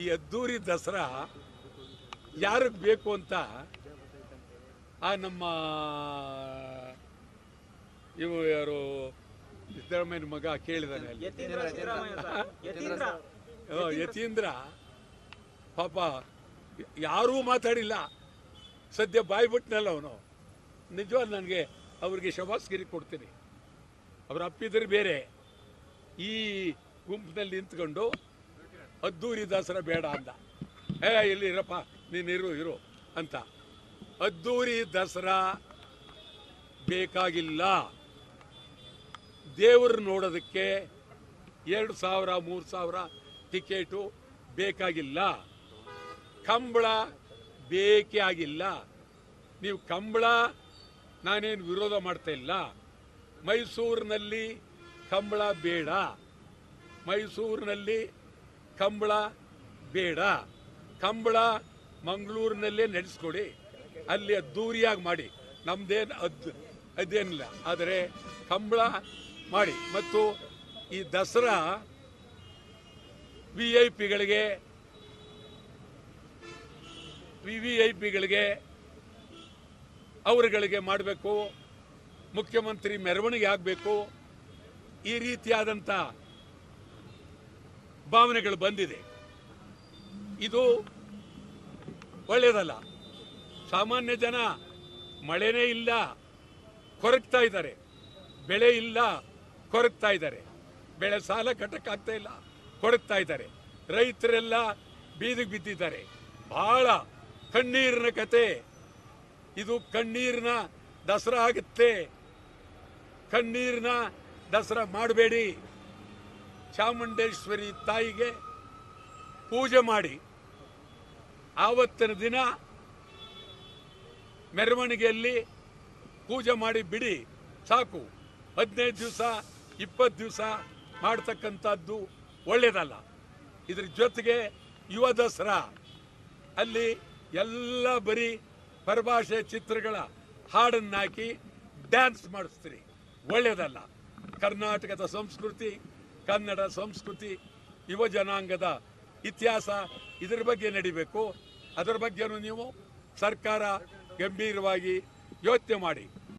ಈ ಅದ್ದೂರಿ ದಸರಾ ಯಾರಿಗೆ ಬೇಕು ಅಂತ ನಮ್ಮ ಇವು ಯಾರು ಸಿದ್ದರಾಮಯ್ಯನ ಮಗ ಕೇಳಿದಾನೆ ಅಲ್ಲಿ ಯತೀಂದ್ರ ಪಾಪ ಯಾರೂ ಮಾತಾಡಿಲ್ಲ. ಸದ್ಯ ಬಾಯ್ಬಿಟ್ನಲ್ಲ ಅವನು. ನಿಜವಾದ ನನಗೆ ಅವ್ರಿಗೆ ಶಬಾಸ್ಗಿರಿ ಕೊಡ್ತೀನಿ. ಅವ್ರ ಅಪ್ಪಿದ್ರೆ ಬೇರೆ ಈ ಗುಂಪಿನಲ್ಲಿ ನಿಂತ್ಕೊಂಡು ಅದ್ದೂರಿ ದಸರಾ ಬೇಡ ಅಂದ. ಇಲ್ಲಿ ಇರಪ್ಪ ನೀನು ಇರು ಅಂತ. ಅದ್ದೂರಿ ದಸರಾ ಬೇಕಾಗಿಲ್ಲ. ದೇವರು ನೋಡೋದಕ್ಕೆ 2,000 3,000 ಟಿಕೆಟು ಬೇಕಾಗಿಲ್ಲ. ಕಂಬಳ ಬೇಕೇ ಆಗಿಲ್ಲ. ನೀವು ಕಂಬಳ ನಾನೇನು ವಿರೋಧ ಮಾಡ್ತಾ ಇಲ್ಲ. ಮೈಸೂರಿನಲ್ಲಿ ಕಂಬಳ ಬೇಡ. ಮೈಸೂರಿನಲ್ಲಿ ಕಂಬಳ ಬೇಡ. ಕಂಬಳ ಮಂಗಳೂರಿನಲ್ಲೇ ನಡೆಸ್ಕೊಡಿ. ಅಲ್ಲಿ ಅದ್ದೂರಿಯಾಗಿ ಮಾಡಿ. ನಮ್ದೇನು ಅದೇನಿಲ್ಲ. ಆದರೆ ಕಂಬಳ ಮಾಡಿ. ಮತ್ತು ಈ ದಸರಾ VIP ಗಳಿಗೆ ಅವರುಗಳಿಗೆ ಮಾಡಬೇಕು. ಮುಖ್ಯಮಂತ್ರಿ ಮೆರವಣಿಗೆ ಆಗಬೇಕು. ಈ ರೀತಿಯಾದಂಥ ಭಾವನೆಗಳು ಬಂದಿದೆ. ಇದು ಒಳ್ಳೆಯದಲ್ಲ. ಸಾಮಾನ್ಯ ಜನ ಮಳೆನೇ ಇಲ್ಲ ಕೊರಗ್ತಾ ಇದ್ದಾರೆ. ಬೆಳೆ ಇಲ್ಲ ಕೊರಗ್ತಾ ಇದ್ದಾರೆ. ಬೆಳೆ ಸಾಲ ಕಟ್ಟಕ್ಕಾಗ್ತಾ ಇಲ್ಲ ಕೊರಗ್ತಾ ಇದ್ದಾರೆ. ರೈತರೆಲ್ಲ ಬೀದಿಗೆ ಬಿದ್ದಿದ್ದಾರೆ. ಬಹಳ ಕಣ್ಣೀರಿನ ಕತೆ ಇದು. ಕಣ್ಣೀರಿನ ದಸರಾ ಆಗುತ್ತೆ. ಕಣ್ಣೀರಿನ ದಸರಾ ಮಾಡಬೇಡಿ. ಚಾಮುಂಡೇಶ್ವರಿ ತಾಯಿಗೆ ಪೂಜೆ ಮಾಡಿ ಆವತ್ತಿನ ದಿನ ಮೆರವಣಿಗೆಯಲ್ಲಿ ಪೂಜೆ ಮಾಡಿ ಬಿಡಿ, ಸಾಕು. 15 ದಿವಸ 20 ದಿವಸ ಮಾಡ್ತಕ್ಕಂಥದ್ದು ಒಳ್ಳೆಯದಲ್ಲ. ಇದ್ರ ಜೊತೆಗೆ ಯುವ ದಸರಾ ಅಲ್ಲಿ ಎಲ್ಲ ಬರೀ ಪರಭಾಷೆ ಚಿತ್ರಗಳ ಹಾಡನ್ನಾಕಿ ಡ್ಯಾನ್ಸ್ ಮಾಡಿಸ್ತೀರಿ, ಒಳ್ಳೆಯದಲ್ಲ. ಕರ್ನಾಟಕದ ಸಂಸ್ಕೃತಿ, ಕನ್ನಡ ಸಂಸ್ಕೃತಿ, ಯುವ ಜನಾಂಗದ ಇತಿಹಾಸ ಇದರ ಬಗ್ಗೆ ನಡಿಬೇಕು. ಅದರ ಬಗ್ಗೆನೂ ನೀವು ಸರ್ಕಾರ ಗಂಭೀರವಾಗಿ ಯೋಚನೆ ಮಾಡಿ.